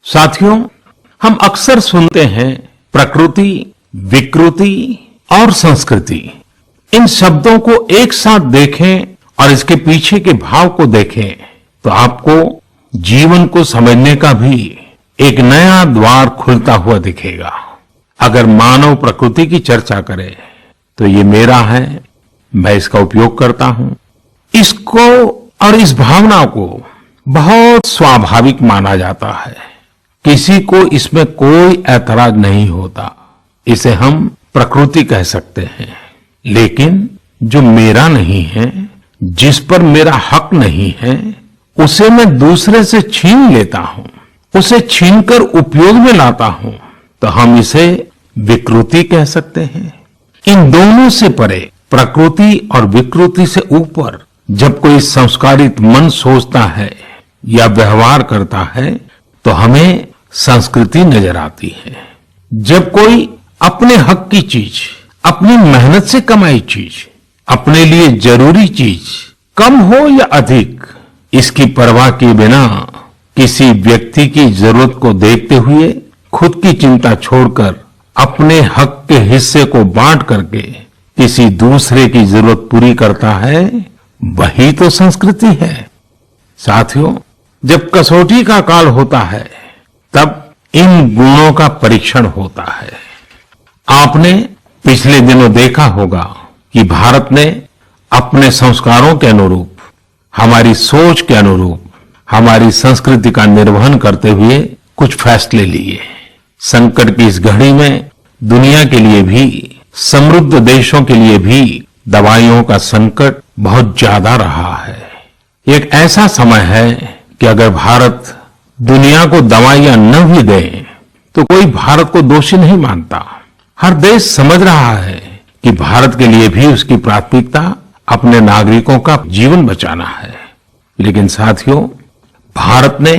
साथियों, हम अक्सर सुनते हैं प्रकृति, विकृति और संस्कृति। इन शब्दों को एक साथ देखें और इसके पीछे के भाव को देखें तो आपको जीवन को समझने का भी एक नया द्वार खुलता हुआ दिखेगा। अगर मानव प्रकृति की चर्चा करें तो ये मेरा है, मैं इसका उपयोग करता हूं। इसको और इस भावना को बहुत स्वाभाविक माना जाता है, किसी को इसमें कोई ऐतराज नहीं होता। इसे हम प्रकृति कह सकते हैं। लेकिन जो मेरा नहीं है, जिस पर मेरा हक नहीं है, उसे मैं दूसरे से छीन लेता हूं, उसे छीनकर उपयोग में लाता हूं, तो हम इसे विकृति कह सकते हैं। इन दोनों से परे, प्रकृति और विकृति से ऊपर जब कोई संस्कारित मन सोचता है या व्यवहार करता है तो हमें संस्कृति नजर आती है। जब कोई अपने हक की चीज, अपनी मेहनत से कमाई चीज, अपने लिए जरूरी चीज कम हो या अधिक, इसकी परवाह किए बिना किसी व्यक्ति की जरूरत को देखते हुए खुद की चिंता छोड़कर अपने हक के हिस्से को बांट करके किसी दूसरे की जरूरत पूरी करता है, वही तो संस्कृति है। साथियों, जब कसौटी का काल होता है तब इन गुणों का परीक्षण होता है। आपने पिछले दिनों देखा होगा कि भारत ने अपने संस्कारों के अनुरूप, हमारी सोच के अनुरूप, हमारी संस्कृति का निर्वहन करते हुए कुछ फैसले लिए। संकट की इस घड़ी में दुनिया के लिए भी, समृद्ध देशों के लिए भी दवाइयों का संकट बहुत ज्यादा रहा है। एक ऐसा समय है कि अगर भारत दुनिया को दवाइयां न भी दे तो कोई भारत को दोषी नहीं मानता। हर देश समझ रहा है कि भारत के लिए भी उसकी प्राथमिकता अपने नागरिकों का जीवन बचाना है। लेकिन साथियों, भारत ने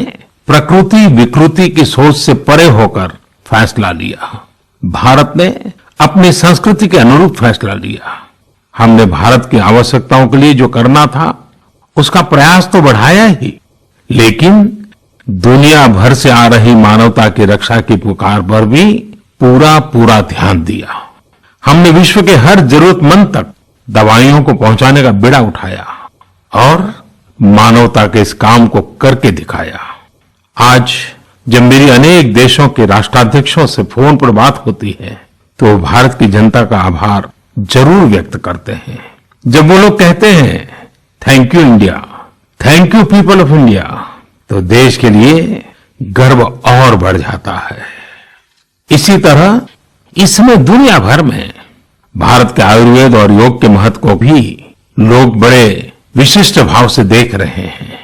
प्रकृति विकृति की सोच से परे होकर फैसला लिया। भारत ने अपनी संस्कृति के अनुरूप फैसला लिया। हमने भारत की आवश्यकताओं के लिए जो करना था उसका प्रयास तो बढ़ाया ही, लेकिन दुनिया भर से आ रही मानवता की रक्षा की पुकार पर भी पूरा ध्यान दिया। हमने विश्व के हर जरूरतमंद तक दवाइयों को पहुंचाने का बीड़ा उठाया और मानवता के इस काम को करके दिखाया। आज जब मेरी अनेक देशों के राष्ट्राध्यक्षों से फोन पर बात होती है तो वो भारत की जनता का आभार जरूर व्यक्त करते हैं। जब वो लोग कहते हैं thank you India, thank you people of India, तो देश के लिए गर्व और बढ़ जाता है। इसी तरह इसमें दुनिया भर में भारत के आयुर्वेद और योग के महत्व को भी लोग बड़े विशिष्ट भाव से देख रहे हैं।